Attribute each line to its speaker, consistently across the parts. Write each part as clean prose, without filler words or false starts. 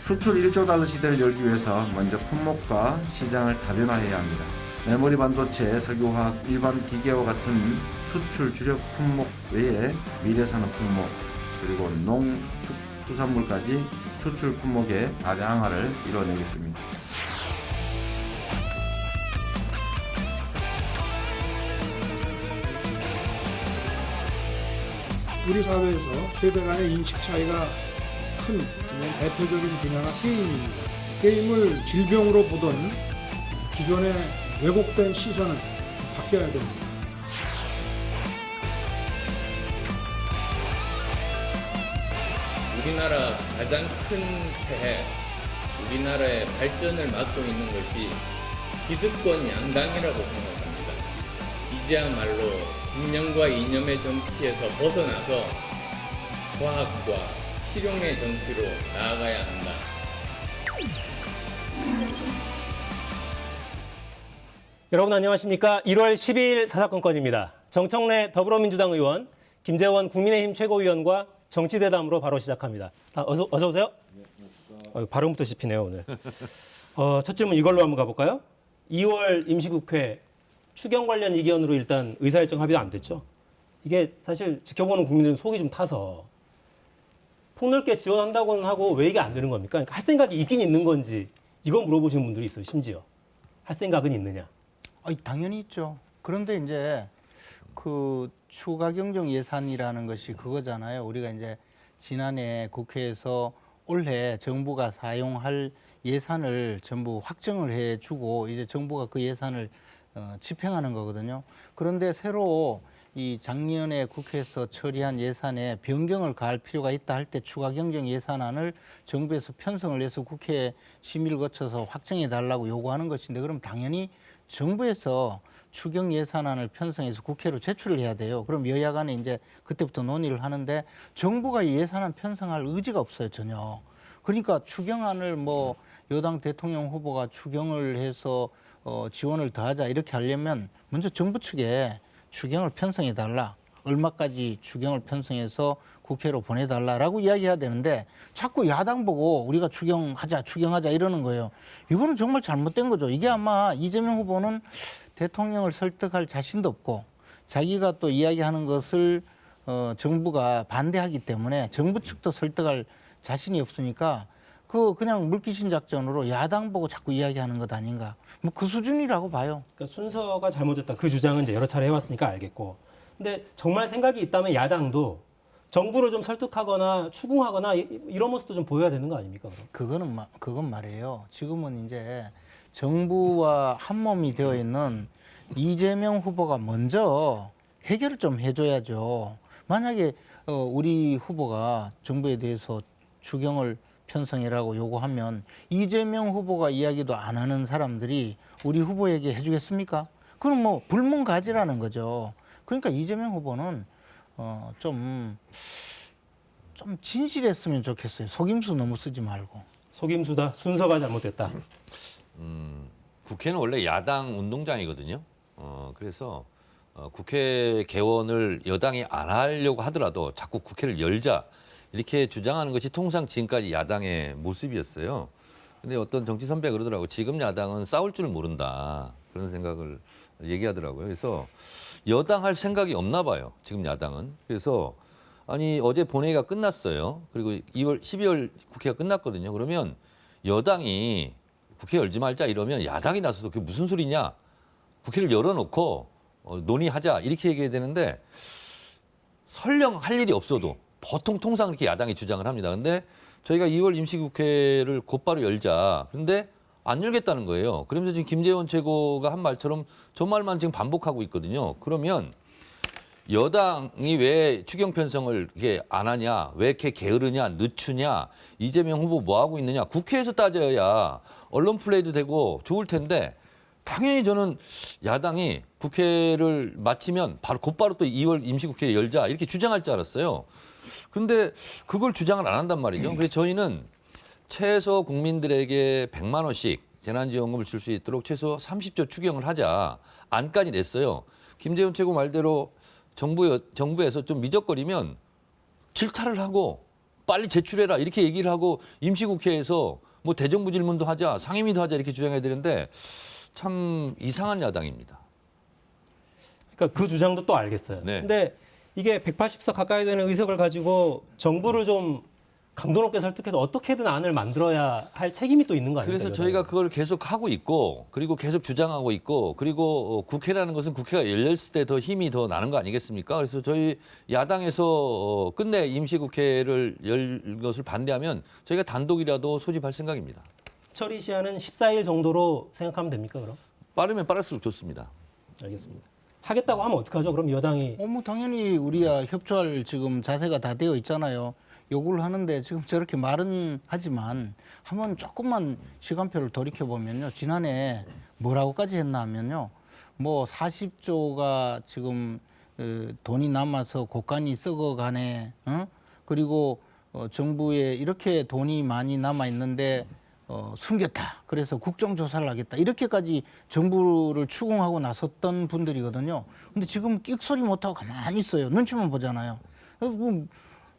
Speaker 1: 수출 1조 달러 시대를 열기 위해서 먼저 품목과 시장을 다변화해야 합니다. 메모리 반도체, 석유화학, 일반 기계와 같은 수출 주력 품목 외에 미래산업 품목, 그리고 농수산물까지 수출 품목의 다양화를 이뤄내겠습니다.
Speaker 2: 우리 사회에서 세대 간의 인식 차이가 큰 대표적인 분야가 게임입니다. 게임을 질병으로 보던 기존의 왜곡된 시선은 바뀌어야 됩니다.
Speaker 3: 우리나라 가장 큰 폐해, 우리나라의 발전을 막고 있는 것이 기득권 양당이라고 생각합니다. 이제야말로 진영과 이념의 정치에서 벗어나서 과학과 실용의 정치로 나아가야 한다.
Speaker 4: 여러분 안녕하십니까? 1월 12일 사사건건입니다. 정청래 더불어민주당 의원, 김재원 국민의힘 최고위원과 정치대담으로 바로 시작합니다. 어서 오세요. 발음부터 씹히네요 오늘. 첫 질문 이걸로 한번 가볼까요? 2월 임시국회 추경 관련 이견으로 일단 의사일정 합의도 안 됐죠. 이게 사실 지켜보는 국민들은 속이 좀 타서 폭넓게 지원한다고는 하고 왜 이게 안 되는 겁니까? 그러니까 할 생각이 있긴 있는 건지 이거 물어보시는 분들이 있어요. 심지어 할 생각은 있느냐?
Speaker 5: 당연히 있죠. 그런데 이제 그 추가 경정 예산이라는 것이 그거잖아요. 우리가 이제 지난해 국회에서 올해 정부가 사용할 예산을 전부 확정을 해주고 이제 정부가 그 예산을 집행하는 거거든요. 그런데 새로 이 작년에 국회에서 처리한 예산에 변경을 가할 필요가 있다 할 때 추가 경정 예산안을 정부에서 편성을 해서 국회 심의를 거쳐서 확정해 달라고 요구하는 것인데 그럼 당연히 정부에서 추경 예산안을 편성해서 국회로 제출을 해야 돼요. 그럼 여야 간에 이제 그때부터 논의를 하는데 정부가 이 예산안 편성할 의지가 없어요, 전혀. 그러니까 추경안을 뭐 여당 대통령 후보가 추경을 해서 지원을 더하자 이렇게 하려면 먼저 정부 측에 추경을 편성해 달라. 얼마까지 추경을 편성해서 국회로 보내달라라고 이야기해야 되는데 자꾸 야당 보고 우리가 추경하자 이러는 거예요. 이거는 정말 잘못된 거죠. 이게 아마 이재명 후보는 대통령을 설득할 자신도 없고 자기가 또 이야기하는 것을 정부가 반대하기 때문에 정부 측도 설득할 자신이 없으니까 그냥 물귀신 작전으로 야당 보고 자꾸 이야기하는 것 아닌가. 뭐 그 수준이라고 봐요.
Speaker 4: 그러니까 순서가 잘못됐다. 그 주장은 이제 여러 차례 해왔으니까 알겠고. 근데 정말 생각이 있다면 야당도 정부를 좀 설득하거나 추궁하거나 이런 모습도 좀 보여야 되는 거 아닙니까?
Speaker 5: 그건 말이에요. 지금은 이제 정부와 한 몸이 되어 있는 이재명 후보가 먼저 해결을 좀 해줘야죠. 만약에 우리 후보가 정부에 대해서 추경을 편성해라고 요구하면 이재명 후보가 이야기도 안 하는 사람들이 우리 후보에게 해주겠습니까? 그럼 뭐 불문가지라는 거죠. 그러니까 이재명 후보는 좀 진실했으면 좋겠어요. 속임수 너무 쓰지 말고.
Speaker 4: 속임수다. 순서가 잘못됐다.
Speaker 6: 국회는 원래 야당 운동장이거든요. 그래서 국회 개원을 여당이 안 하려고 하더라도 자꾸 국회를 열자 이렇게 주장하는 것이 통상 지금까지 야당의 모습이었어요. 근데 어떤 정치 선배가 그러더라고요. 지금 야당은 싸울 줄 모른다. 그런 생각을 얘기하더라고요. 그래서 여당 할 생각이 없나 봐요. 지금 야당은. 그래서 아니 어제 본회의가 끝났어요. 그리고 12월 국회가 끝났거든요. 그러면 여당이 국회 열지 말자 이러면 야당이 나서서 그게 무슨 소리냐. 국회를 열어놓고 논의하자 이렇게 얘기해야 되는데 설령 할 일이 없어도 보통 통상 이렇게 야당이 주장을 합니다. 근데 저희가 2월 임시국회를 곧바로 열자. 그런데 안 열겠다는 거예요. 그러면서 지금 김재원 최고가 한 말처럼 저 말만 지금 반복하고 있거든요. 그러면 여당이 왜 추경 편성을 이렇게 안 하냐, 왜 이렇게 게으르냐, 늦추냐, 이재명 후보 뭐 하고 있느냐, 국회에서 따져야 언론 플레이도 되고 좋을 텐데 당연히 저는 야당이 국회를 마치면 곧바로 또 2월 임시국회 열자 이렇게 주장할 줄 알았어요. 근데 그걸 주장을 안 한단 말이죠. 그래서 저희는 최소 국민들에게 100만 원씩 재난지원금을 줄 수 있도록 최소 30조 추경을 하자 안까지 냈어요. 김재원 최고 말대로 정부에서 좀 미적거리면 질타를 하고 빨리 제출해라 이렇게 얘기를 하고 임시국회에서 뭐 대정부 질문도 하자, 상임위도 하자 이렇게 주장해야 되는데 참 이상한 야당입니다.
Speaker 4: 그러니까 그 주장도 또 알겠어요.
Speaker 6: 네.
Speaker 4: 근데 이게 180석 가까이 되는 의석을 가지고 정부를 좀 강도 높게 설득해서 어떻게든 안을 만들어야 할 책임이 또 있는 거 아닙니까?
Speaker 6: 그래서 저희가 그걸 계속 하고 있고 그리고 계속 주장하고 있고 그리고 국회라는 것은 국회가 열렸을 때 더 힘이 더 나는 거 아니겠습니까? 그래서 저희 야당에서 끝내 임시국회를 열 것을 반대하면 저희가 단독이라도 소집할 생각입니다.
Speaker 4: 처리 시한은 14일 정도로 생각하면 됩니까, 그럼?
Speaker 6: 빠르면 빠를수록 좋습니다.
Speaker 4: 알겠습니다. 하겠다고 하면 어떡하죠? 그럼 여당이
Speaker 5: 뭐 당연히 우리야 협조할 지금 자세가 다 되어 있잖아요. 요구를 하는데 지금 저렇게 말은 하지만 한번 조금만 시간표를 돌이켜 보면요. 지난해 뭐라고까지 했나 하면요. 뭐 40조가 지금 돈이 남아서 곳간이 썩어가네. 그리고 정부에 이렇게 돈이 많이 남아 있는데 숨겼다. 그래서 국정조사를 하겠다. 이렇게까지 정부를 추궁하고 나섰던 분들이거든요. 근데 지금 끽소리 못하고 가만히 있어요. 눈치만 보잖아요.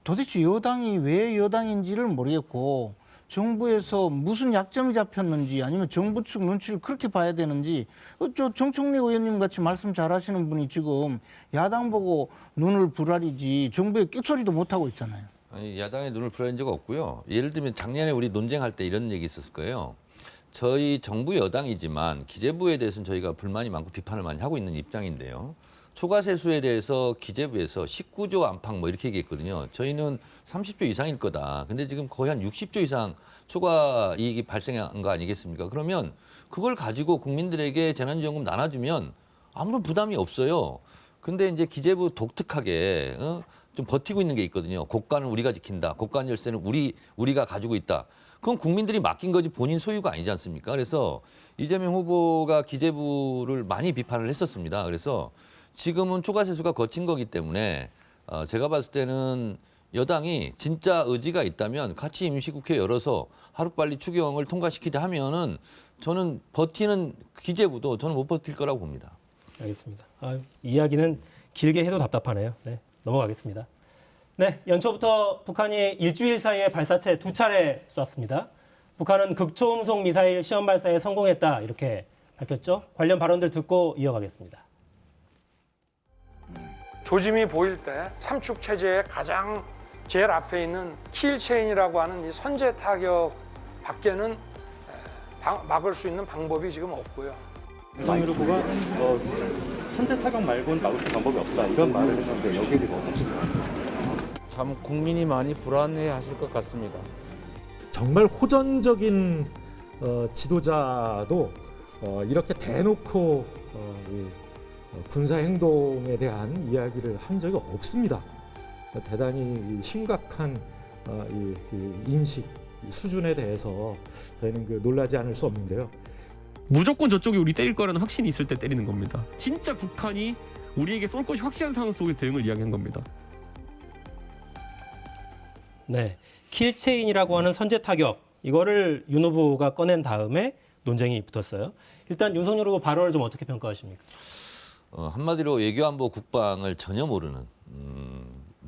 Speaker 5: 도대체 여당이 왜 여당인지를 모르겠고 정부에서 무슨 약점이 잡혔는지 아니면 정부 측 눈치를 그렇게 봐야 되는지 저 정청래 의원님 같이 말씀 잘하시는 분이 지금 야당 보고 눈을 부라리지 정부에 끽소리도 못하고 있잖아요.
Speaker 6: 아니, 야당의 눈을 부라린 적 없고요. 예를 들면 작년에 우리 논쟁할 때 이런 얘기 있었을 거예요. 저희 정부 여당이지만 기재부에 대해서는 저희가 불만이 많고 비판을 많이 하고 있는 입장인데요. 초과세수에 대해서 기재부에서 19조 안팎 뭐 이렇게 얘기했거든요. 저희는 30조 이상일 거다. 근데 지금 거의 한 60조 이상 초과 이익이 발생한 거 아니겠습니까? 그러면 그걸 가지고 국민들에게 재난지원금 나눠주면 아무런 부담이 없어요. 근데 이제 기재부 독특하게 좀 버티고 있는 게 있거든요. 고가는 우리가 지킨다. 고가 열쇠는 우리가 가지고 있다. 그건 국민들이 맡긴 거지 본인 소유가 아니지 않습니까? 그래서 이재명 후보가 기재부를 많이 비판을 했었습니다. 그래서 지금은 초과세수가 거친 거기 때문에 제가 봤을 때는 여당이 진짜 의지가 있다면 같이 임시국회 열어서 하루빨리 추경을 통과시키자 하면은 저는 버티는 기재부도 저는 못 버틸 거라고 봅니다.
Speaker 4: 알겠습니다. 이야기는 길게 해도 답답하네요. 네, 넘어가겠습니다. 네, 연초부터 북한이 일주일 사이에 발사체 2차례 쐈습니다. 북한은 극초음속 미사일 시험 발사에 성공했다 이렇게 밝혔죠. 관련 발언들 듣고 이어가겠습니다.
Speaker 2: 조짐이 보일 때 삼축 체제의 가장 제일 앞에 있는 킬체인이라고 하는 이 선제 타격 밖에는 막을 수 있는 방법이 지금 없고요.
Speaker 7: 윤석열 후보가 선제 타격 말고는 막을 수 있는 방법이 없다 이런 말을 했는데 여기에 대해서 어떻게 생각하세요?
Speaker 8: 참 국민이 많이 불안해하실 것 같습니다.
Speaker 9: 정말 호전적인 지도자도 이렇게 대놓고 군사 행동에 대한 이야기를 한 적이 없습니다. 대단히 심각한 이 인식 수준에 대해서 저희는 놀라지 않을 수 없는데요.
Speaker 10: 무조건 저쪽이 우리 때릴 거라는 확신이 있을 때 때리는 겁니다. 진짜 북한이 우리에게 쏠 것이 확실한 상황 속에서 대응을 이야기한 겁니다.
Speaker 4: 네, 킬체인이라고 하는 선제 타격 이거를 윤 후보가 꺼낸 다음에 논쟁이 붙었어요. 일단 윤석열 후보 발언을 좀 어떻게 평가하십니까?
Speaker 6: 한마디로 외교안보 국방을 전혀 모르는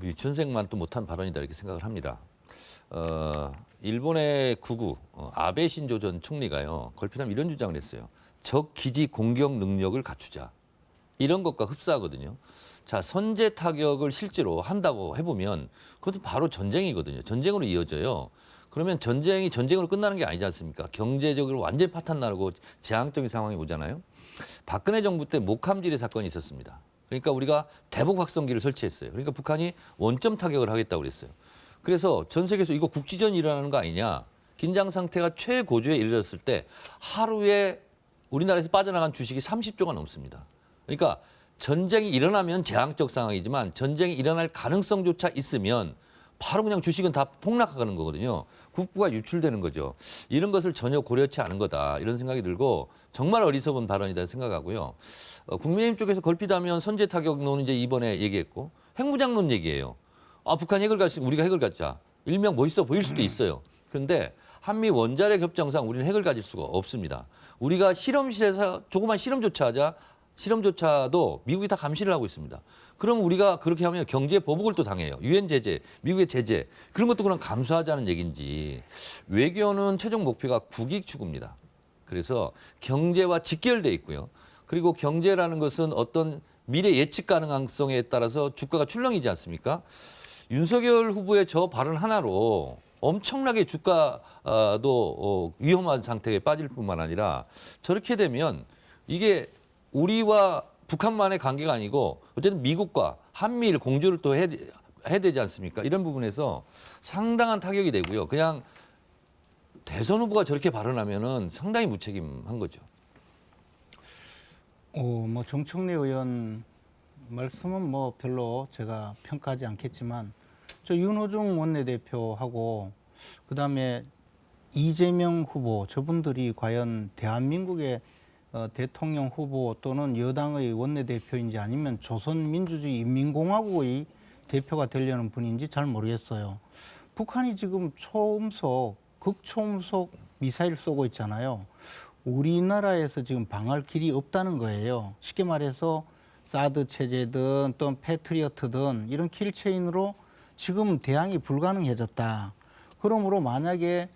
Speaker 6: 유치원생만 또 못한 발언이다 이렇게 생각을 합니다. 일본의 구구 아베 신조 전 총리가요. 걸핏하면 이런 주장을 했어요. 적 기지 공격 능력을 갖추자. 이런 것과 흡사하거든요. 자, 선제 타격을 실제로 한다고 해보면 그것도 바로 전쟁이거든요. 전쟁으로 이어져요. 그러면 전쟁이 전쟁으로 끝나는 게 아니지 않습니까? 경제적으로 완전 파탄 나고 재앙적인 상황이 오잖아요. 박근혜 정부 때 목함지뢰 사건이 있었습니다. 그러니까 우리가 대북 확성기를 설치했어요. 그러니까 북한이 원점 타격을 하겠다고 그랬어요. 그래서 전 세계에서 이거 국지전이 일어나는 거 아니냐. 긴장 상태가 최고조에 이르렀을 때 하루에 우리나라에서 빠져나간 주식이 30조가 넘습니다. 그러니까 전쟁이 일어나면 재앙적 상황이지만 전쟁이 일어날 가능성조차 있으면 바로 그냥 주식은 다 폭락하는 거거든요. 국부가 유출되는 거죠. 이런 것을 전혀 고려치 않은 거다. 이런 생각이 들고 정말 어리석은 발언이다 생각하고요. 국민의힘 쪽에서 걸핏하면 선제 타격론 이제 이번에 얘기했고 핵무장론 얘기예요. 북한이 핵을 갖지 우리가 핵을 갖자. 일명 멋있어 보일 수도 있어요. 그런데 한미 원자력 협정상 우리는 핵을 가질 수가 없습니다. 우리가 실험실에서 조그만 실험조차 하자 실험조차도 미국이 다 감시를 하고 있습니다. 그럼 우리가 그렇게 하면 경제 보복을 또 당해요. 유엔 제재, 미국의 제재 그런 것도 그냥 감수하자는 얘기인지 외교는 최종 목표가 국익 추구입니다. 그래서 경제와 직결돼 있고요. 그리고 경제라는 것은 어떤 미래 예측 가능성에 따라서 주가가 출렁이지 않습니까? 윤석열 후보의 저 발언 하나로 엄청나게 주가도 위험한 상태에 빠질 뿐만 아니라 저렇게 되면 이게 우리와 북한만의 관계가 아니고 어쨌든 미국과 한미일 공조를 또 해야 되지 않습니까? 이런 부분에서 상당한 타격이 되고요. 그냥 대선 후보가 저렇게 발언하면은 상당히 무책임한 거죠.
Speaker 5: 뭐 정청래 의원 말씀은 뭐 별로 제가 평가하지 않겠지만 저 윤호중 원내대표하고 그다음에 이재명 후보 저분들이 과연 대한민국의 대통령 후보 또는 여당의 원내대표인지 아니면 조선민주주의 인민공화국의 대표가 되려는 분인지 잘 모르겠어요. 북한이 지금 초음속, 극초음속 미사일 쏘고 있잖아요. 우리나라에서 지금 방할 길이 없다는 거예요. 쉽게 말해서 사드 체제든 또는 패트리어트든 이런 킬체인으로 지금 대항이 불가능해졌다. 그러므로 만약에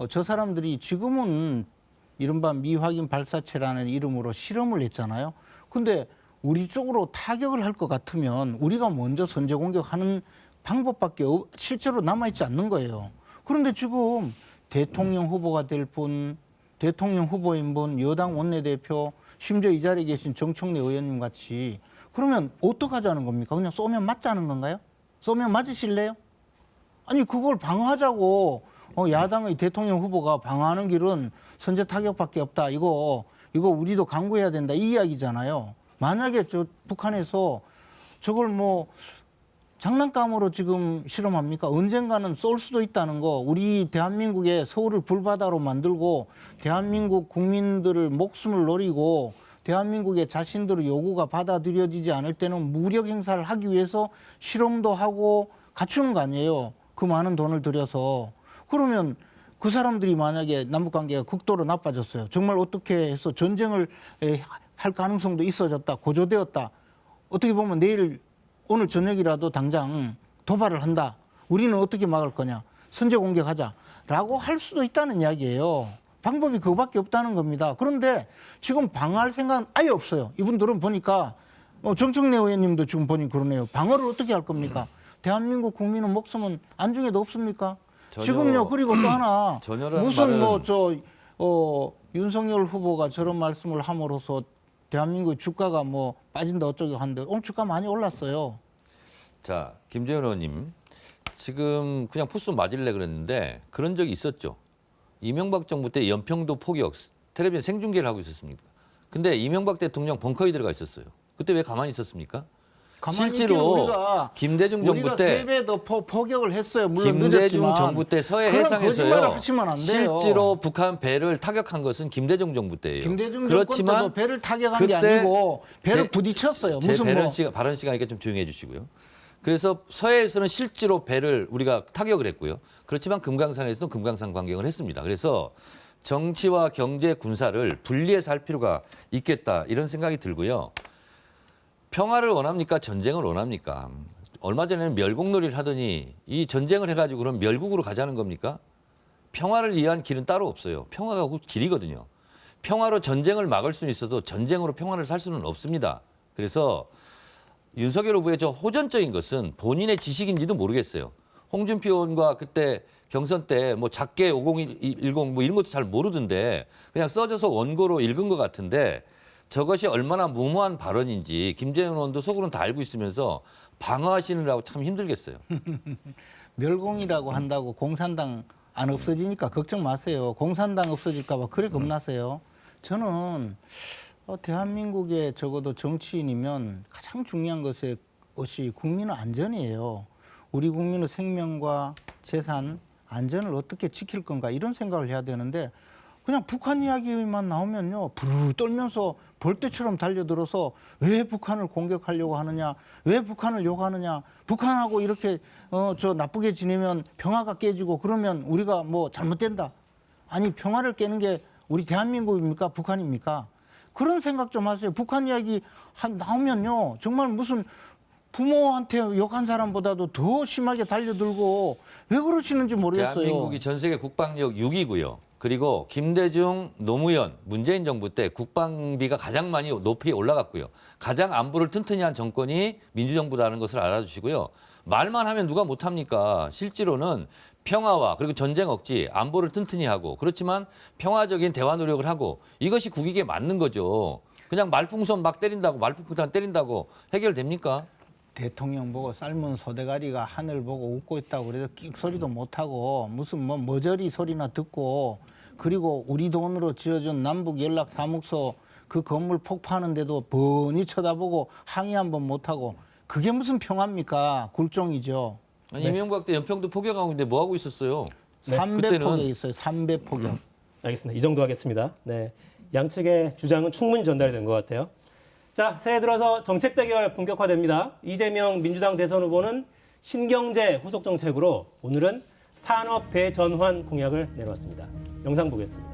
Speaker 5: 저 사람들이 지금은 이른바 미확인 발사체라는 이름으로 실험을 했잖아요. 근데 우리 쪽으로 타격을 할 것 같으면 우리가 먼저 선제 공격하는 방법밖에 실제로 남아있지 않는 거예요. 그런데 지금 대통령 후보가 될 분, 대통령 후보인 분, 여당 원내대표, 심지어 이 자리에 계신 정청래 의원님 같이 그러면 어떡하자는 겁니까? 그냥 쏘면 맞자는 건가요? 쏘면 맞으실래요? 아니 그걸 방어하자고 야당의 대통령 후보가 방어하는 길은 선제 타격밖에 없다. 이거 우리도 강구해야 된다. 이 이야기잖아요. 만약에 저 북한에서 저걸 뭐 장난감으로 지금 실험합니까? 언젠가는 쏠 수도 있다는 거. 우리 대한민국의 서울을 불바다로 만들고 대한민국 국민들을 목숨을 노리고 대한민국의 자신들의 요구가 받아들여지지 않을 때는 무력 행사를 하기 위해서 실험도 하고 갖추는 거 아니에요. 그 많은 돈을 들여서. 그러면 그 사람들이 만약에 남북관계가 극도로 나빠졌어요. 정말 어떻게 해서 전쟁을 할 가능성도 있어졌다. 고조되었다. 어떻게 보면 오늘 저녁이라도 당장 도발을 한다. 우리는 어떻게 막을 거냐. 선제 공격하자라고 할 수도 있다는 이야기예요. 방법이 그거밖에 없다는 겁니다. 그런데 지금 방어할 생각은 아예 없어요. 이분들은 보니까 정청래 의원님도 지금 보니 그러네요. 방어를 어떻게 할 겁니까? 대한민국 국민은 목숨은 안중에도 없습니까? 지금요. 그리고 또 하나 무슨 윤석열 후보가 저런 말씀을 함으로써 대한민국 주가가 뭐 빠진다 어쩌고 하는데 오늘 주가 많이 올랐어요.
Speaker 6: 자, 김재현 의원님 지금 그냥 포스 맞을래 그랬는데 그런 적이 있었죠. 이명박 정부 때 연평도 포격 텔레비전 생중계를 하고 있었습니다. 근데 이명박 대통령 벙커에 들어가 있었어요. 그때 왜 가만히 있었습니까? 실제로 김대중 정부 때
Speaker 5: 3배 더 포격을 했어요. 물론
Speaker 6: 김대중
Speaker 5: 늦었지만.
Speaker 6: 정부 때 서해
Speaker 5: 그런
Speaker 6: 해상에서요.
Speaker 5: 거짓말을 하시면 안 돼요.
Speaker 6: 실제로 북한 배를 타격한 것은 김대중 정부 때예요.
Speaker 5: 김대중
Speaker 6: 그렇지만
Speaker 5: 정부 때도 배를 타격한 게 아니고 배를 부딪혔어요.
Speaker 6: 제
Speaker 5: 무슨
Speaker 6: 발언 시간이니까 좀 조용히 해주시고요. 그래서 서해에서는 실제로 배를 우리가 타격을 했고요. 그렇지만 금강산에서는 금강산 관경을 했습니다. 그래서 정치와 경제, 군사를 분리해서 할 필요가 있겠다 이런 생각이 들고요. 평화를 원합니까? 전쟁을 원합니까? 얼마 전에는 멸국놀이를 하더니 이 전쟁을 해가지고 그럼 멸국으로 가자는 겁니까? 평화를 위한 길은 따로 없어요. 평화가 곧 길이거든요. 평화로 전쟁을 막을 수는 있어도 전쟁으로 평화를 살 수는 없습니다. 그래서 윤석열 후보의 저 호전적인 것은 본인의 지식인지도 모르겠어요. 홍준표 의원과 그때 경선 때 뭐 작게 5010 뭐 이런 것도 잘 모르던데 그냥 써져서 원고로 읽은 것 같은데 저것이 얼마나 무모한 발언인지 김재현 의원도 속으로는 다 알고 있으면서 방어하시느라고 참 힘들겠어요.
Speaker 5: 멸공이라고 한다고 공산당 안 없어지니까 걱정 마세요. 공산당 없어질까 봐 그래 겁나세요. 저는 대한민국의 적어도 정치인이면 가장 중요한 것이 국민의 안전이에요. 우리 국민의 생명과 재산, 안전을 어떻게 지킬 건가 이런 생각을 해야 되는데 그냥 북한 이야기만 나오면요. 부르르 떨면서 벌떼처럼 달려들어서 왜 북한을 공격하려고 하느냐, 왜 북한을 욕하느냐, 북한하고 이렇게 나쁘게 지내면 평화가 깨지고 그러면 우리가 뭐 잘못된다. 아니 평화를 깨는 게 우리 대한민국입니까? 북한입니까? 그런 생각 좀 하세요. 북한 이야기 나오면요. 정말 무슨 부모한테 욕한 사람보다도 더 심하게 달려들고 왜 그러시는지 모르겠어요.
Speaker 6: 대한민국이 전 세계 국방력 6위고요. 그리고 김대중, 노무현, 문재인 정부 때 국방비가 가장 많이 높이 올라갔고요. 가장 안보를 튼튼히 한 정권이 민주정부라는 것을 알아주시고요. 말만 하면 누가 못합니까? 실제로는 평화와 그리고 전쟁 억지, 안보를 튼튼히 하고 그렇지만 평화적인 대화 노력을 하고 이것이 국익에 맞는 거죠. 그냥 말풍선 막 때린다고 말풍선 때린다고 해결됩니까?
Speaker 5: 대통령 보고 삶은 소대가리가 하늘 보고 웃고 있다고 그래서 끽 소리도 못하고 무슨 뭐 머저리 소리나 듣고 그리고 우리 돈으로 지어준 남북연락사무소 그 건물 폭파하는데도 뻔히 쳐다보고 항의 한번 못하고 그게 무슨 평화입니까? 굴종이죠.
Speaker 6: 아니, 이명박 때 연평도 포격하고 있는데 뭐 하고 있었어요?
Speaker 5: 300 포격 있어요. 300 포격.
Speaker 4: 알겠습니다. 이 정도 하겠습니다. 네, 양측의 주장은 충분히 전달이 된 것 같아요. 자, 새해 들어서 정책 대결 본격화됩니다. 이재명 민주당 대선 후보는 신경제 후속 정책으로 오늘은 산업 대전환 공약을 내놓았습니다. 영상 보겠습니다.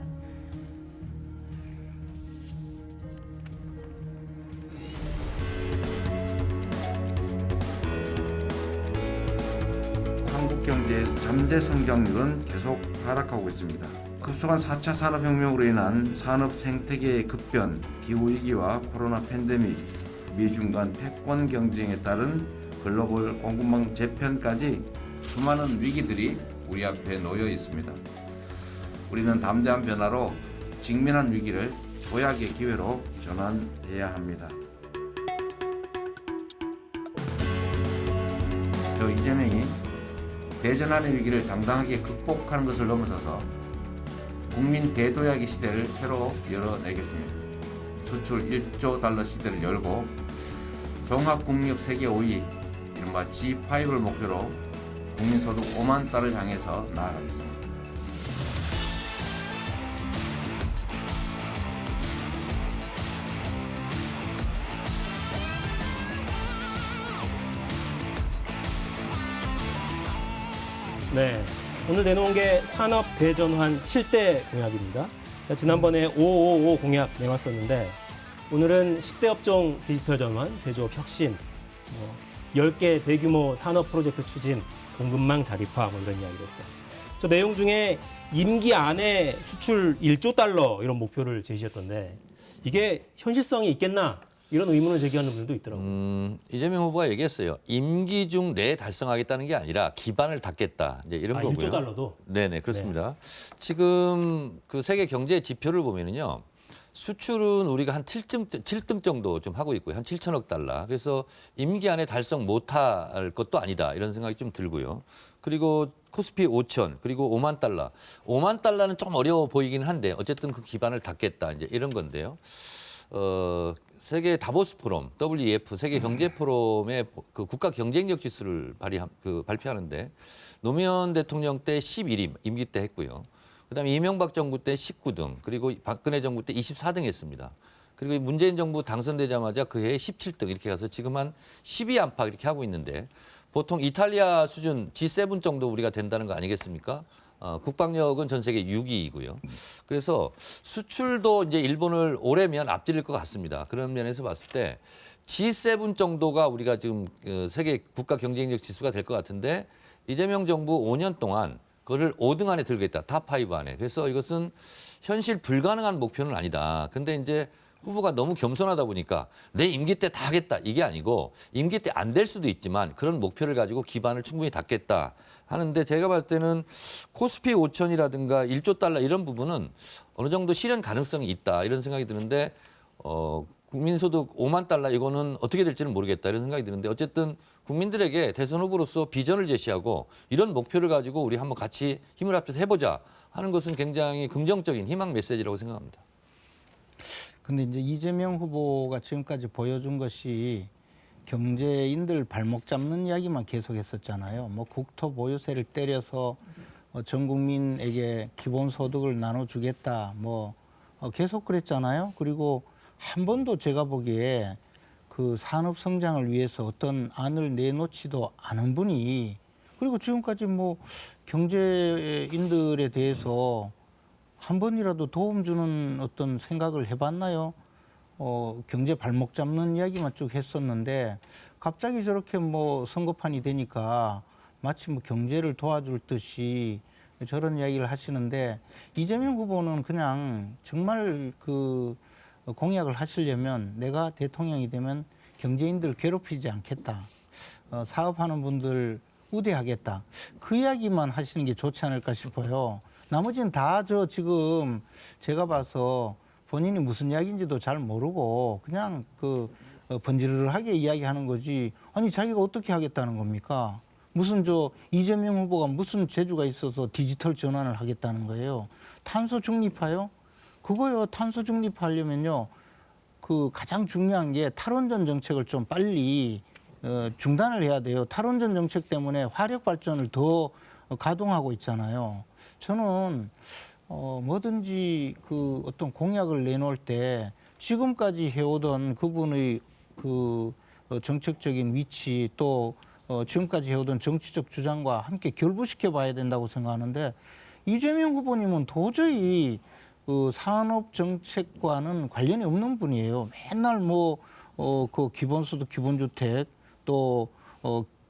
Speaker 1: 한국 경제의 잠재 성장률은 계속 하락하고 있습니다. 급속한 4차 산업혁명으로 인한 산업 생태계의 급변, 기후위기와 코로나 팬데믹, 미중 간 패권 경쟁에 따른 글로벌 공급망 재편까지 수많은 위기들이 우리 앞에 놓여 있습니다. 우리는 담대한 변화로 직면한 위기를 도약의 기회로 전환해야 합니다. 저 이재명이 대전환의 위기를 당당하게 극복하는 것을 넘어서서 국민 대도약의 시대를 새로 열어내겠습니다. 수출 1조 달러 시대를 열고 종합국력 세계 5위, 이른바 G5를 목표로 국민소득 5만 달러를 향해서 나아가겠습니다.
Speaker 4: 네, 오늘 내놓은 게 산업 대전환 7대 공약입니다. 지난번에 555 공약 내놨었는데 오늘은 10대 업종 디지털 전환, 제조업 혁신, 10개 대규모 산업 프로젝트 추진, 공급망 자립화 뭐 이런 이야기를 했어요. 저 내용 중에 임기 안에 수출 1조 달러 이런 목표를 제시했던데 이게 현실성이 있겠나? 이런 의문을 제기하는 분들도 있더라고요.
Speaker 6: 이재명 후보가 얘기했어요. 임기 중 내에 달성하겠다는 게 아니라 기반을 닫겠다. 이제 이런 거고요.
Speaker 4: 1조 달러도?
Speaker 6: 네네, 그렇습니다. 지금 그 세계 경제 지표를 보면은요. 수출은 우리가 한 7등 정도 좀 하고 있고요. 한 7천억 달러. 그래서 임기 안에 달성 못할 것도 아니다. 이런 생각이 좀 들고요. 그리고 코스피 5천, 그리고 5만 달러. 5만 달러는 좀 어려워 보이긴 한데 어쨌든 그 기반을 닫겠다. 이제 이런 건데요. 세계 다보스 포럼, WEF 세계 경제 포럼의 그 국가 경쟁력 지수를 발표하는데 노무현 대통령 때 11위 임기 때 했고요. 그다음에 이명박 정부 때 19등, 그리고 박근혜 정부 때 24등 했습니다. 그리고 문재인 정부 당선되자마자 그 해에 17등 이렇게 가서 지금 한 10위 안팎 이렇게 하고 있는데 보통 이탈리아 수준 G7 정도 우리가 된다는 거 아니겠습니까? 국방력은 전 세계 6위이고요. 그래서 수출도 이제 일본을 올해면 앞지를 것 같습니다. 그런 면에서 봤을 때 G7 정도가 우리가 지금 세계 국가 경쟁력 지수가 될 것 같은데 이재명 정부 5년 동안 그거를 5등 안에 들겠다. 탑5 안에. 그래서 이것은 현실 불가능한 목표는 아니다. 근데 이제 후보가 너무 겸손하다 보니까 내 임기 때 다 하겠다. 이게 아니고 임기 때 안 될 수도 있지만 그런 목표를 가지고 기반을 충분히 닫겠다 하는데 제가 봤을 때는 코스피 5천이라든가 1조 달러 이런 부분은 어느 정도 실현 가능성이 있다. 이런 생각이 드는데 국민소득 5만 달러 이거는 어떻게 될지는 모르겠다. 이런 생각이 드는데 어쨌든 국민들에게 대선 후보로서 비전을 제시하고 이런 목표를 가지고 우리 한번 같이 힘을 합쳐서 해보자 하는 것은 굉장히 긍정적인 희망 메시지라고 생각합니다.
Speaker 5: 근데 이제 이재명 후보가 지금까지 보여준 것이 경제인들 발목 잡는 이야기만 계속했었잖아요. 뭐 국토 보유세를 때려서 전 국민에게 기본소득을 나눠주겠다. 뭐 계속 그랬잖아요. 그리고 한 번도 제가 보기에 그 산업 성장을 위해서 어떤 안을 내놓지도 않은 분이 그리고 지금까지 뭐 경제인들에 대해서 한 번이라도 도움 주는 어떤 생각을 해봤나요? 경제 발목 잡는 이야기만 쭉 했었는데 갑자기 저렇게 뭐 선거판이 되니까 마치 뭐 경제를 도와줄 듯이 저런 이야기를 하시는데 이재명 후보는 그냥 정말 그 공약을 하시려면 내가 대통령이 되면 경제인들 괴롭히지 않겠다. 사업하는 분들 우대하겠다. 그 이야기만 하시는 게 좋지 않을까 싶어요. 나머지는 다 저 지금 제가 봐서 본인이 무슨 이야기인지도 잘 모르고 그냥 그 번지르르하게 이야기하는 거지. 아니 자기가 어떻게 하겠다는 겁니까? 무슨 저 이재명 후보가 무슨 재주가 있어서 디지털 전환을 하겠다는 거예요. 탄소 중립화요? 그거요. 탄소 중립하려면요. 그 가장 중요한 게 탈원전 정책을 좀 빨리 중단을 해야 돼요. 탈원전 정책 때문에 화력 발전을 더 가동하고 있잖아요. 저는 뭐든지 그 어떤 공약을 내놓을 때 지금까지 해오던 그분의 그 정책적인 위치 또 지금까지 해오던 정치적 주장과 함께 결부시켜 봐야 된다고 생각하는데 이재명 후보님은 도저히 그 산업 정책과는 관련이 없는 분이에요. 맨날 뭐 그 기본소득, 기본주택 또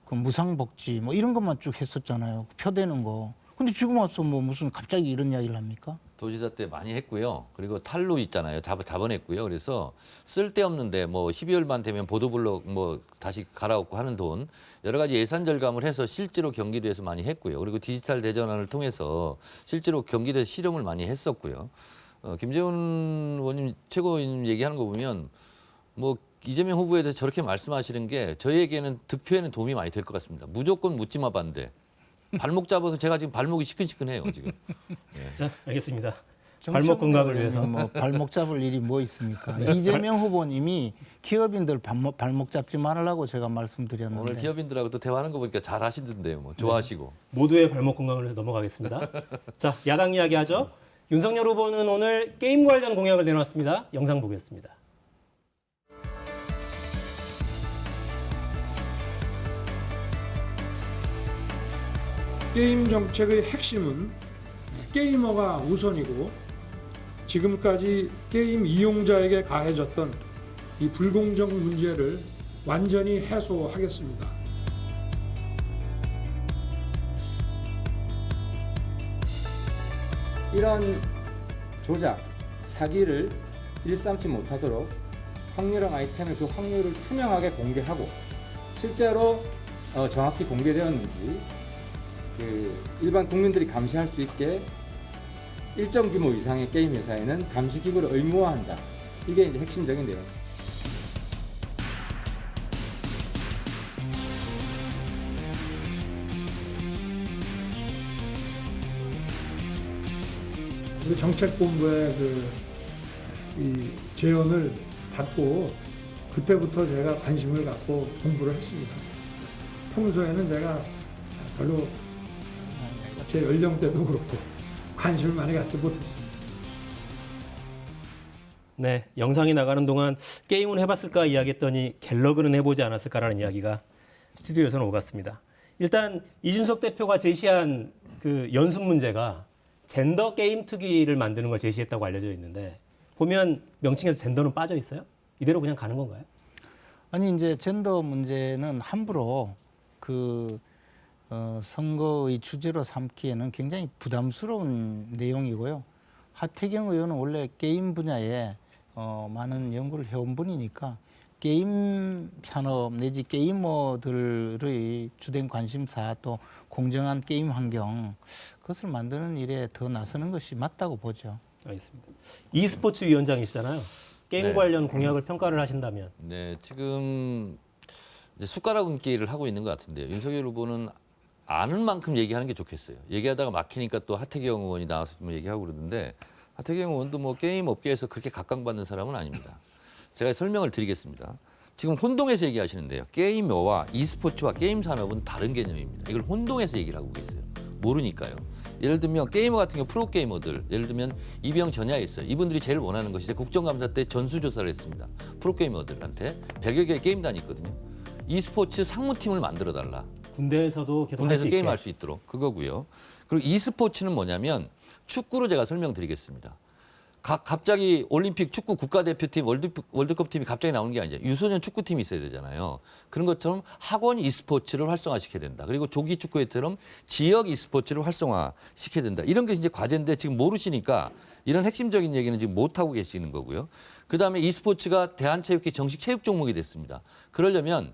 Speaker 5: 그 무상복지 뭐 이런 것만 쭉 했었잖아요. 표대는 거. 근데 지금 와서 뭐 무슨 갑자기 이런 이야기를 합니까?
Speaker 6: 도지사 때 많이 했고요. 그리고 탈루 있잖아요. 자본했고요. 그래서 쓸데없는데 뭐 12월만 되면 보도블록 뭐 다시 갈아엎고 하는 돈 여러 가지 예산 절감을 해서 실제로 경기도에서 많이 했고요. 그리고 디지털 대전환을 통해서 실제로 경기도에 실험을 많이 했었고요. 김재원 의원님 최고위원 얘기하는 거 보면 뭐 이재명 후보에 대해서 저렇게 말씀하시는 게 저희에게는 득표에는 도움이 많이 될 것 같습니다. 무조건 묻지마 반대. 발목 잡아서 제가 지금 발목이 시큰시큰해요 지금.
Speaker 4: 자, 알겠습니다. 발목 건강을 위해서.
Speaker 5: 뭐 발목 잡을 일이 뭐 있습니까? 이재명 후보님이 기업인들 발목 잡지 말라고 제가 말씀드렸는데
Speaker 6: 오늘 기업인들하고 또 대화하는 거 보니까 잘 하시던데요. 뭐 좋아하시고.
Speaker 4: 모두의 발목 건강을 위해서 넘어가겠습니다. 자, 야당 이야기하죠. 윤석열 후보는 오늘 게임 관련 공약을 내놨습니다. 영상 보겠습니다.
Speaker 2: 게임 정책의 핵심은 게이머가 우선이고 지금까지 게임 이용자에게 가해졌던 이 불공정 문제를 완전히 해소하겠습니다.
Speaker 11: 이런 조작, 사기를 일삼지 못하도록 확률형 아이템을 그 확률을 투명하게 공개하고 실제로 정확히 공개되었는지 그 일반 국민들이 감시할 수 있게 일정 규모 이상의 게임 회사에는 감시 기구를 의무화한다. 이게 이제 핵심적인 내용.
Speaker 2: 우리 정책본부의 이 제언을 받고 그때부터 제가 관심을 갖고 공부를 했습니다. 평소에는 제가 별로 제 연령대도 그렇고 관심을 많이 갖지 못했습니다.
Speaker 4: 네, 영상이 나가는 동안 게임은 해봤을까 이야기했더니 갤러그는 해보지 않았을까라는 이야기가 스튜디오에서는 오갔습니다. 일단 이준석 대표가 제시한 그 연습 문제가 젠더 게임 투기를 만드는 걸 제시했다고 알려져 있는데 보면 명칭에서 젠더는 빠져 있어요? 이대로 그냥 가는 건가요?
Speaker 5: 아니 이제 젠더 문제는 함부로 그 선거의 주제로 삼기에는 굉장히 부담스러운 내용이고요. 하태경 의원은 원래 게임 분야에 많은 연구를 해온 분이니까 게임 산업 내지 게이머들의 주된 관심사 또 공정한 게임 환경 그것을 만드는 일에 더 나서는 것이 맞다고 보죠.
Speaker 4: 알겠습니다. e스포츠 위원장이시잖아요. 게임
Speaker 6: 네.
Speaker 4: 관련 공약을 평가를 하신다면.
Speaker 6: 네, 지금 이제 숟가락 얹기를 하고 있는 것 같은데요. 윤석열 후보는 아는 만큼 얘기하는 게 좋겠어요. 얘기하다가 막히니까 또 하태경 의원이 나와서 좀 얘기하고 그러던데 하태경 의원도 뭐 게임 업계에서 그렇게 각광받는 사람은 아닙니다. 제가 설명을 드리겠습니다. 지금 혼동해서 얘기하시는데요. 게이머와 e스포츠와 게임 산업은 다른 개념입니다. 이걸 혼동해서 얘기를 하고 계세요. 모르니까요. 예를 들면 게이머 같은 경우 프로게이머들 예를 들면 이병 전야에 있어요. 이분들이 제일 원하는 것이 국정감사 때 전수조사를 했습니다. 프로게이머들한테 100여 개의 게임단이 있거든요. e스포츠 상무팀을 만들어달라.
Speaker 4: 군대에서도 계속
Speaker 6: 군대에서
Speaker 4: 할 수 있게.
Speaker 6: 게임할 수 있도록 그거고요. 그리고 e스포츠는 뭐냐면 축구로 제가 설명드리겠습니다. 갑자기 올림픽 축구 국가대표팀, 월드컵 팀이 갑자기 나오는 게 아니죠. 유소년 축구팀이 있어야 되잖아요. 그런 것처럼 학원 e스포츠를 활성화시켜야 된다. 그리고 조기 축구회처럼 지역 e스포츠를 활성화시켜야 된다. 이런 게 이제 과제인데 지금 모르시니까 이런 핵심적인 얘기는 지금 못하고 계시는 거고요. 그다음에 e스포츠가 대한체육회 정식 체육 종목이 됐습니다. 그러려면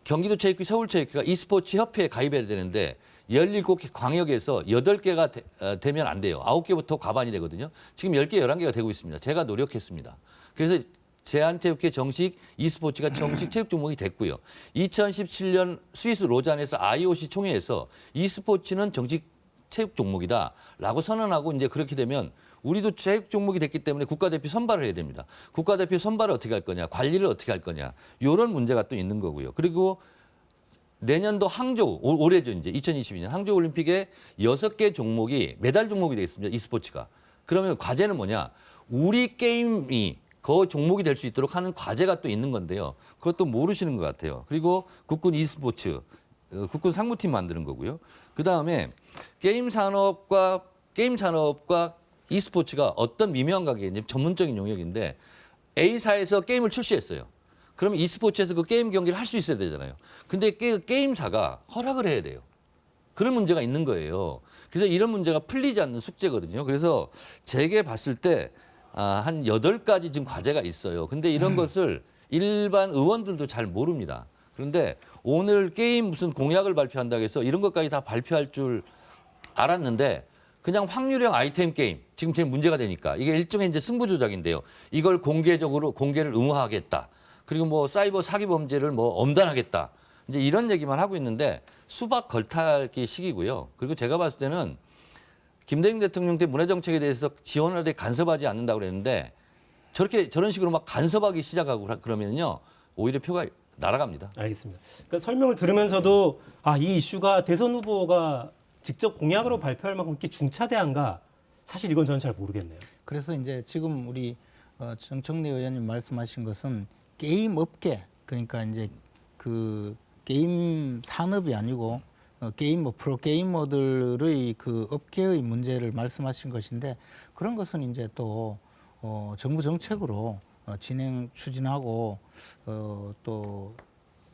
Speaker 6: 경기도체육회, 서울체육회가 e스포츠 협회에 가입해야 되는데 17개 광역에서 8개가 되면 안 돼요. 9개부터 과반이 되거든요. 지금 10개, 11개가 되고 있습니다. 제가 노력했습니다. 그래서 대한체육회 정식 e스포츠가 정식 체육 종목이 됐고요. 2017년 스위스 로잔에서 IOC 총회에서 e스포츠는 정식 체육 종목이다라고 선언하고 이제 그렇게 되면 우리도 체육 종목이 됐기 때문에 국가대표 선발을 해야 됩니다. 국가대표 선발을 어떻게 할 거냐, 관리를 어떻게 할 거냐, 이런 문제가 또 있는 거고요. 그리고 내년도 항저우, 올해죠 이제 2022년 항저우 올림픽에 6개 종목이 메달 종목이 되겠습니다. e스포츠가. 그러면 과제는 뭐냐? 우리 게임이 그 종목이 될 수 있도록 하는 과제가 또 있는 건데요. 그것도 모르시는 것 같아요. 그리고 국군 e스포츠, 국군 상무팀 만드는 거고요. 그다음에 게임 산업과 e스포츠가 어떤 미묘한 관계인지 전문적인 영역인데 A사에서 게임을 출시했어요. 그러면 e스포츠에서 그 게임 경기를 할 수 있어야 되잖아요. 근데 게임사가 허락을 해야 돼요. 그런 문제가 있는 거예요. 그래서 이런 문제가 풀리지 않는 숙제거든요. 그래서 제게 봤을 때 한 8가지 지금 과제가 있어요. 근데 이런 것을 일반 의원들도 잘 모릅니다. 그런데 오늘 게임 무슨 공약을 발표한다고 해서 이런 것까지 다 발표할 줄 알았는데 그냥 확률형 아이템 게임, 지금 제일 문제가 되니까 이게 일종의 이제 승부 조작인데요. 이걸 공개를 의무화하겠다. 그리고 뭐 사이버 사기 범죄를 뭐 엄단하겠다. 이제 이런 얘기만 하고 있는데 수박 걸타기 시기고요. 그리고 제가 봤을 때는 김대중 대통령 때 문화정책에 대해서 지원을 할 때 간섭하지 않는다고 그랬는데 저런 식으로 막 간섭하기 시작하고 그러면요. 오히려 표가 날아갑니다.
Speaker 4: 알겠습니다. 그러니까 설명을 들으면서도 이 이슈가 대선 후보가 직접 공약으로 발표할 만큼 이렇게 중차대한가? 사실 이건 저는 잘 모르겠네요.
Speaker 5: 그래서 이제 지금 우리 정청래 의원님 말씀하신 것은 게임 업계, 그러니까 이제 그 게임 산업이 아니고 게임 프로게이머들의 그 업계의 문제를 말씀하신 것인데 그런 것은 이제 또 정부 정책으로 추진하고 또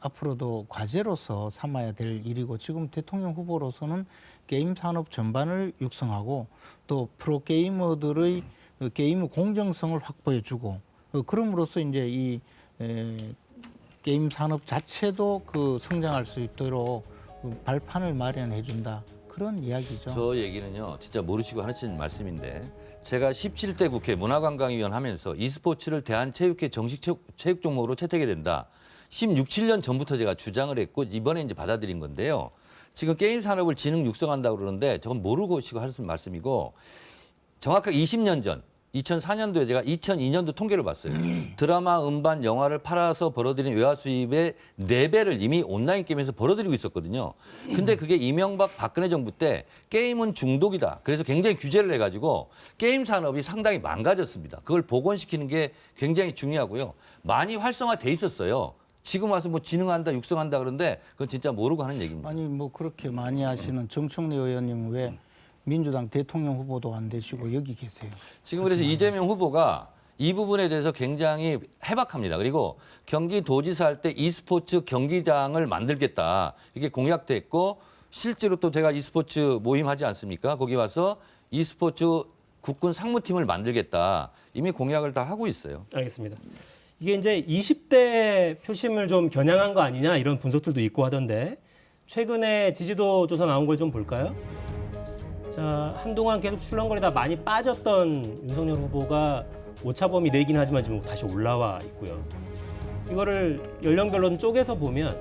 Speaker 5: 앞으로도 과제로서 삼아야 될 일이고 지금 대통령 후보로서는 게임 산업 전반을 육성하고 또 프로게이머들의 게임 공정성을 확보해주고 그럼으로써 이제 이 게임 산업 자체도 그 성장할 수 있도록 발판을 마련해준다. 그런 이야기죠.
Speaker 6: 저 얘기는요. 진짜 모르시고 하시는 말씀인데 제가 17대 국회 문화관광위원 하면서 e스포츠를 대한체육회 정식 체육 종목으로 채택이 된다. 16, 17년 전부터 제가 주장을 했고 이번에 이제 받아들인 건데요. 지금 게임 산업을 진흥 육성한다고 그러는데 저건 모르고 하시는 말씀이고 정확하게 20년 전 2004년도에 제가 2002년도 통계를 봤어요. 드라마, 음반, 영화를 팔아서 벌어들인 외화 수입의 4배를 이미 온라인 게임에서 벌어들이고 있었거든요. 근데 그게 이명박 박근혜 정부 때 게임은 중독이다. 그래서 굉장히 규제를 해가지고 게임 산업이 상당히 망가졌습니다. 그걸 복원시키는 게 굉장히 중요하고요. 많이 활성화돼 있었어요. 지금 와서 뭐 진흥한다, 육성한다 그러는데 그건 진짜 모르고 하는 얘기입니다.
Speaker 5: 아니 뭐 그렇게 많이 하시는 정청래 의원님은 왜 민주당 대통령 후보도 안 되시고 여기 계세요?
Speaker 6: 지금 그래서 이재명 후보가 이 부분에 대해서 굉장히 해박합니다. 그리고 경기도지사 할 때 e스포츠 경기장을 만들겠다 이렇게 공약됐고 실제로 또 제가 e스포츠 모임 하지 않습니까? 거기 와서 e스포츠 국군 상무팀을 만들겠다 이미 공약을 다 하고 있어요.
Speaker 4: 알겠습니다. 이게 이제 20대 표심을 좀 겨냥한 거 아니냐 이런 분석들도 있고 하던데 최근에 지지도 조사 나온 걸 좀 볼까요? 자, 한동안 계속 출렁거리다 많이 빠졌던 윤석열 후보가 오차범위 내긴 하지만 지금 다시 올라와 있고요. 이거를 연령별로 좀 쪼개서 보면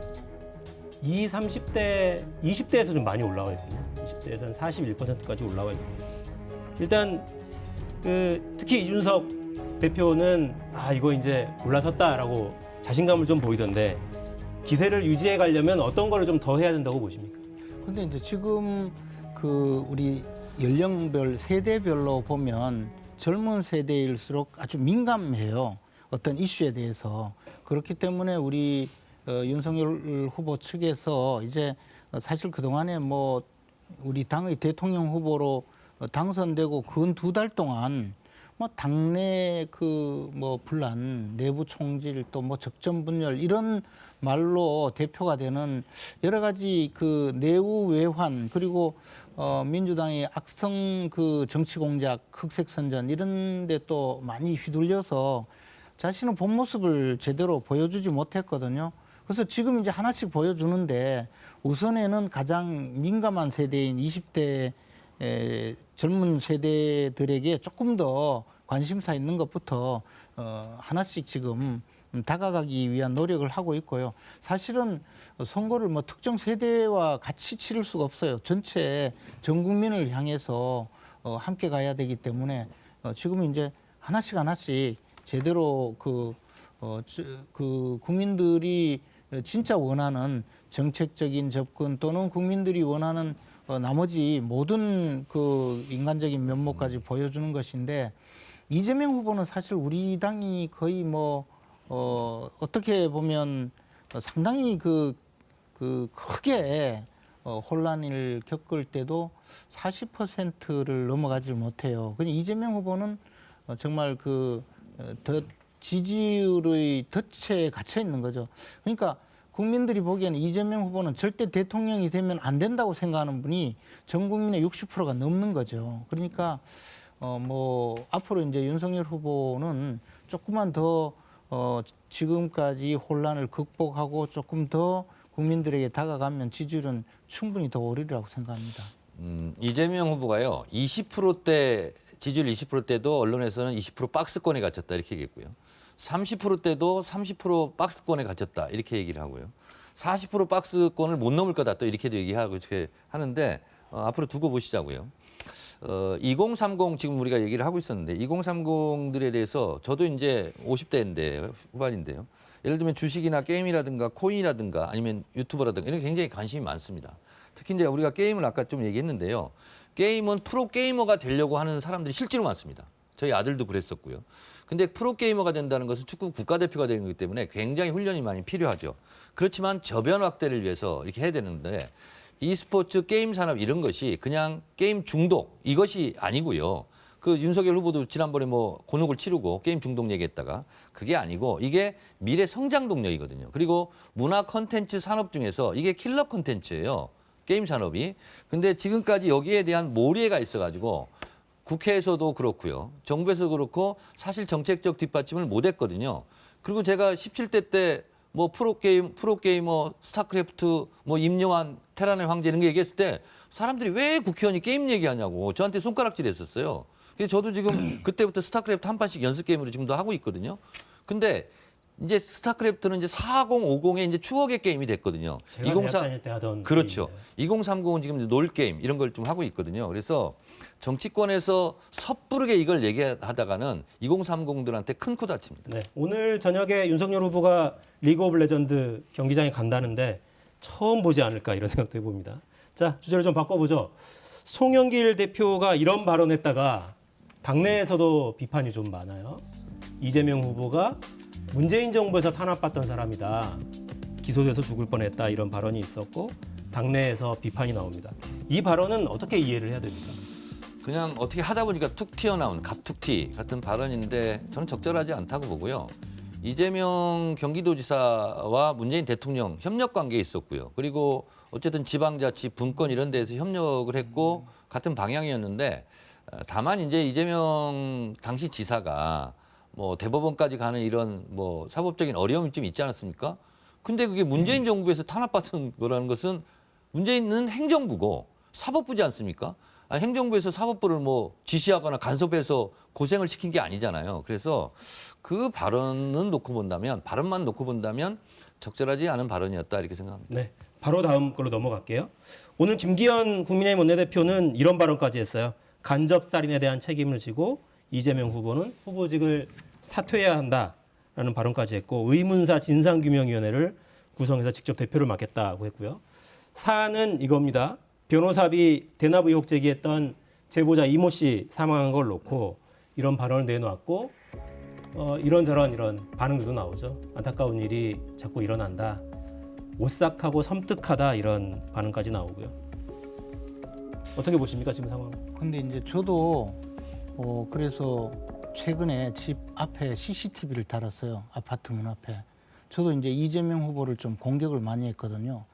Speaker 4: 20, 30대, 20대에서 좀 많이 올라와 있거든요. 20대에서 한 41%까지 올라와 있습니다. 일단 특히 이준석 대표는 이거 이제 올라섰다라고 자신감을 좀 보이던데 기세를 유지해 가려면 어떤 거를 좀 더 해야 된다고 보십니까?
Speaker 5: 근데 이제 지금 그 우리 연령별 세대별로 보면 젊은 세대일수록 아주 민감해요. 어떤 이슈에 대해서. 그렇기 때문에 우리 윤석열 후보 측에서 이제 사실 그동안에 뭐 우리 당의 대통령 후보로 당선되고 근 2달 동안 뭐 당내 그 뭐 분란, 내부 총질 또 뭐 적전 분열 이런 말로 대표가 되는 여러 가지 그 내후 외환 그리고 민주당의 악성 그 정치 공작, 흑색 선전 이런 데 또 많이 휘둘려서 자신의 본 모습을 제대로 보여주지 못했거든요. 그래서 지금 이제 하나씩 보여주는데 우선에는 가장 민감한 세대인 20대 젊은 세대들에게 조금 더 관심사 있는 것부터 하나씩 지금 다가가기 위한 노력을 하고 있고요. 사실은 선거를 뭐 특정 세대와 같이 치를 수가 없어요. 전체 전 국민을 향해서 함께 가야 되기 때문에 지금 이제 하나씩 제대로 그 국민들이 진짜 원하는 정책적인 접근 또는 국민들이 원하는 나머지 모든 그 인간적인 면모까지 보여주는 것인데 이재명 후보는 사실 우리 당이 거의 뭐 어떻게 보면 상당히 그 크게 혼란을 겪을 때도 40%를 넘어가질 못해요. 그냥 이재명 후보는 정말 더 지지율의 덫에 갇혀 있는 거죠. 그러니까 국민들이 보기에는 이재명 후보는 절대 대통령이 되면 안 된다고 생각하는 분이 전 국민의 60%가 넘는 거죠. 그러니까 뭐 앞으로 이제 윤석열 후보는 조금만 더 지금까지 혼란을 극복하고 조금 더 국민들에게 다가가면 지지율은 충분히 더 오르리라고 생각합니다.
Speaker 6: 이재명 후보가요 20%대 지지율 20%대도 언론에서는 20% 박스권에 갇혔다 이렇게 얘기했고요. 30%대도 30% 박스권에 갇혔다 이렇게 얘기를 하고요. 40% 박스권을 못 넘을 거다 또 이렇게도 얘기하고 이렇게 하는데 앞으로 두고 보시자고요. 2030 지금 우리가 얘기를 하고 있었는데 2030들에 대해서 저도 이제 50대인데 후반인데요. 예를 들면 주식이나 게임이라든가 코인이라든가 아니면 유튜버라든가 이런 게 굉장히 관심이 많습니다. 특히 이제 우리가 게임을 아까 좀 얘기했는데요. 게임은 프로게이머가 되려고 하는 사람들이 실제로 많습니다. 저희 아들도 그랬었고요. 근데 프로게이머가 된다는 것은 축구 국가대표가 되는 거기 때문에 굉장히 훈련이 많이 필요하죠. 그렇지만 저변 확대를 위해서 이렇게 해야 되는데 e스포츠 게임 산업 이런 것이 그냥 게임 중독 이것이 아니고요. 그 윤석열 후보도 지난번에 뭐 곤혹을 치르고 게임 중독 얘기했다가 그게 아니고 이게 미래 성장 동력이거든요. 그리고 문화 콘텐츠 산업 중에서 이게 킬러 콘텐츠예요. 게임 산업이. 근데 지금까지 여기에 대한 몰이해가 있어가지고 국회에서도 그렇고요. 정부에서도 그렇고 사실 정책적 뒷받침을 못 했거든요. 그리고 제가 17대 때 뭐 프로게이머, 스타크래프트, 뭐 임영환, 테란의 황제 이런 거 얘기했을 때 사람들이 왜 국회의원이 게임 얘기하냐고 저한테 손가락질 했었어요. 그래서 저도 지금 그때부터 스타크래프트 한 판씩 연습 게임으로 지금도 하고 있거든요. 근데 이제 스타크래프트는 이제 4050의 이제 추억의 게임이 됐거든요.
Speaker 4: 제가 대학 다닐 때 하던
Speaker 6: 그렇죠.
Speaker 4: 게임인데.
Speaker 6: 2030은 지금 이제 놀 게임 이런 걸 좀 하고 있거든요. 그래서 정치권에서 섣부르게 이걸 얘기하다가는 2030들한테 큰 코 다칩니다.
Speaker 4: 네, 오늘 저녁에 윤석열 후보가 리그 오브 레전드 경기장에 간다는데 처음 보지 않을까 이런 생각도 해봅니다. 자, 주제를 좀 바꿔보죠. 송영길 대표가 이런 발언했다가 당내에서도 비판이 좀 많아요. 이재명 후보가 문재인 정부에서 탄압받던 사람이다. 기소돼서 죽을 뻔했다 이런 발언이 있었고 당내에서 비판이 나옵니다. 이 발언은 어떻게 이해를 해야 됩니까?
Speaker 6: 그냥 어떻게 하다 보니까 툭 튀어나온 갑툭튀 같은 발언인데 저는 적절하지 않다고 보고요. 이재명 경기도지사와 문재인 대통령 협력 관계에 있었고요. 그리고 어쨌든 지방자치, 분권 이런 데에서 협력을 했고 같은 방향이었는데 다만 이제 이재명 당시 지사가 뭐 대법원까지 가는 이런 뭐 사법적인 어려움이 좀 있지 않았습니까? 근데 그게 문재인 정부에서 탄압받은 거라는 것은 문재인은 행정부고 사법부지 않습니까? 행정부에서 사법부를 뭐 지시하거나 간섭해서 고생을 시킨 게 아니잖아요. 그래서 그 발언만 놓고 본다면 적절하지 않은 발언이었다 이렇게 생각합니다.
Speaker 4: 네, 바로 다음 걸로 넘어갈게요. 오늘 김기현 국민의힘 원내대표는 이런 발언까지 했어요. 간접살인에 대한 책임을 지고 이재명 후보는 후보직을 사퇴해야 한다라는 발언까지 했고 의문사 진상규명위원회를 구성해서 직접 대표를 맡겠다고 했고요. 사안은 이겁니다. 변호사비 대납 의혹 제기했던 제보자 이모 씨 사망한 걸 놓고 이런 발언을 내놓았고 이런 반응들도 나오죠. 안타까운 일이 자꾸 일어난다. 오싹하고 섬뜩하다 이런 반응까지 나오고요. 어떻게 보십니까 지금 상황?
Speaker 5: 근데 이제 저도 그래서 최근에 집 앞에 CCTV를 달았어요. 아파트 문 앞에. 저도 이제 이재명 후보를 좀 공격을 많이 했거든요.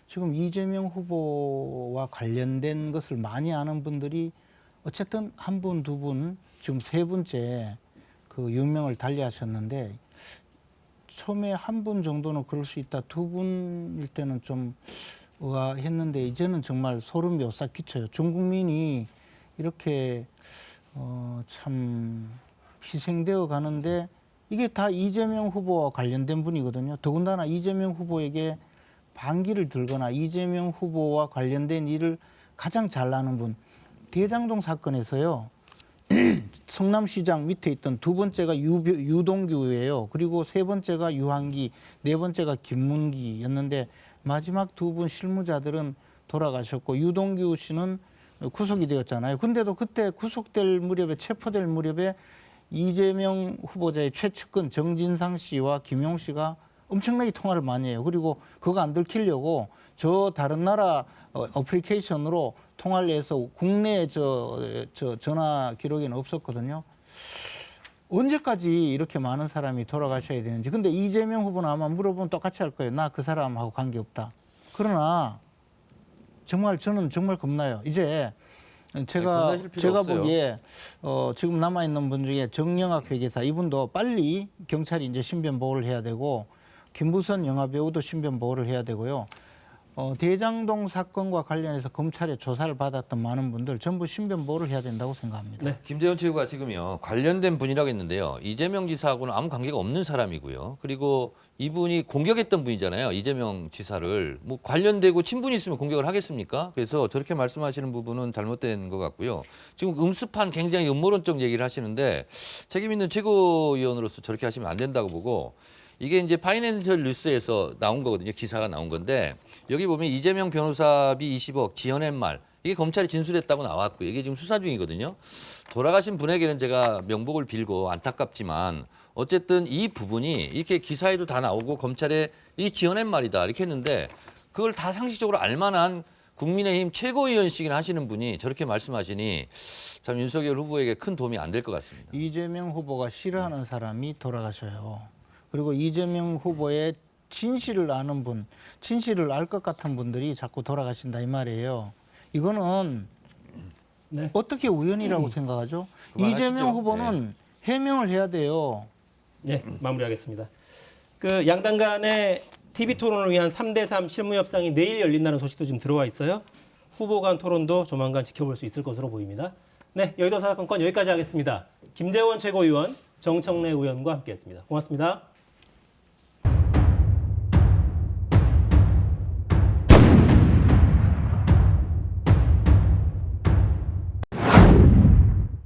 Speaker 5: 지금 이재명 후보와 관련된 것을 많이 아는 분들이 어쨌든 한 분, 두 분, 지금 세 분째 그 유명을 달리하셨는데 처음에 한 분 정도는 그럴 수 있다. 두 분일 때는 좀 의아했는데 이제는 정말 소름이 오싹 끼쳐요. 전 국민이 이렇게 참 희생되어 가는데 이게 다 이재명 후보와 관련된 분이거든요. 더군다나 이재명 후보에게 반기를 들거나 이재명 후보와 관련된 일을 가장 잘 아는 분. 대장동 사건에서요. 성남시장 밑에 있던 두 번째가 유동규예요. 그리고 세 번째가 유한기, 네 번째가 김문기였는데 마지막 두 분 실무자들은 돌아가셨고 유동규 씨는 구속이 되었잖아요. 근데도 그때 구속될 무렵에 체포될 무렵에 이재명 후보자의 최측근 정진상 씨와 김용 씨가 엄청나게 통화를 많이 해요. 그리고 그거 안 들키려고 저 다른 나라 어플리케이션으로 통화를 해서 국내 전화 기록에는 없었거든요. 언제까지 이렇게 많은 사람이 돌아가셔야 되는지. 근데 이재명 후보는 아마 물어보면 똑같이 할 거예요. 나 그 사람하고 관계없다. 그러나 정말 저는 정말 겁나요. 이제 제가 보기에 지금 남아 있는 분 중에 정영학 회계사 이분도 빨리 경찰이 이제 신변 보호를 해야 되고 김부선 영화배우도 신변 보호를 해야 되고요. 대장동 사건과 관련해서 검찰에 조사를 받았던 많은 분들 전부 신변 보호를 해야 된다고 생각합니다.
Speaker 6: 네. 김재원 최고가 지금요 관련된 분이라고 했는데요. 이재명 지사하고는 아무 관계가 없는 사람이고요. 그리고 이분이 공격했던 분이잖아요. 이재명 지사를 뭐 관련되고 친분이 있으면 공격을 하겠습니까? 그래서 저렇게 말씀하시는 부분은 잘못된 것 같고요. 지금 음습한 굉장히 음모론적 얘기를 하시는데 책임 있는 최고위원으로서 저렇게 하시면 안 된다고 보고. 이게 이제 파이낸셜 뉴스에서 나온 거거든요. 기사가 나온 건데 여기 보면 이재명 변호사비 20억 지어낸 말 이게 검찰이 진술했다고 나왔고요. 이게 지금 수사 중이거든요. 돌아가신 분에게는 제가 명복을 빌고 안타깝지만 어쨌든 이 부분이 이렇게 기사에도 다 나오고 검찰에 이 지어낸 말이다 이렇게 했는데 그걸 다 상식적으로 알만한 국민의힘 최고위원식이나 하시는 분이 저렇게 말씀하시니 참 윤석열 후보에게 큰 도움이 안 될 것 같습니다.
Speaker 5: 이재명 후보가 싫어하는 사람이 돌아가셔요. 그리고 이재명 후보의 진실을 아는 분, 진실을 알 것 같은 분들이 자꾸 돌아가신다 이 말이에요. 이거는
Speaker 4: 네.
Speaker 5: 어떻게 우연이라고 생각하죠?
Speaker 6: 그만하시죠.
Speaker 5: 이재명 후보는 해명을 해야 돼요.
Speaker 4: 네, 마무리하겠습니다. 그 양당 간의 TV 토론을 위한 3대3 실무 협상이 내일 열린다는 소식도 지금 들어와 있어요. 후보 간 토론도 조만간 지켜볼 수 있을 것으로 보입니다. 네, 여의도 사건권 여기까지 하겠습니다. 김재원 최고위원, 정청래 의원과 함께했습니다. 고맙습니다.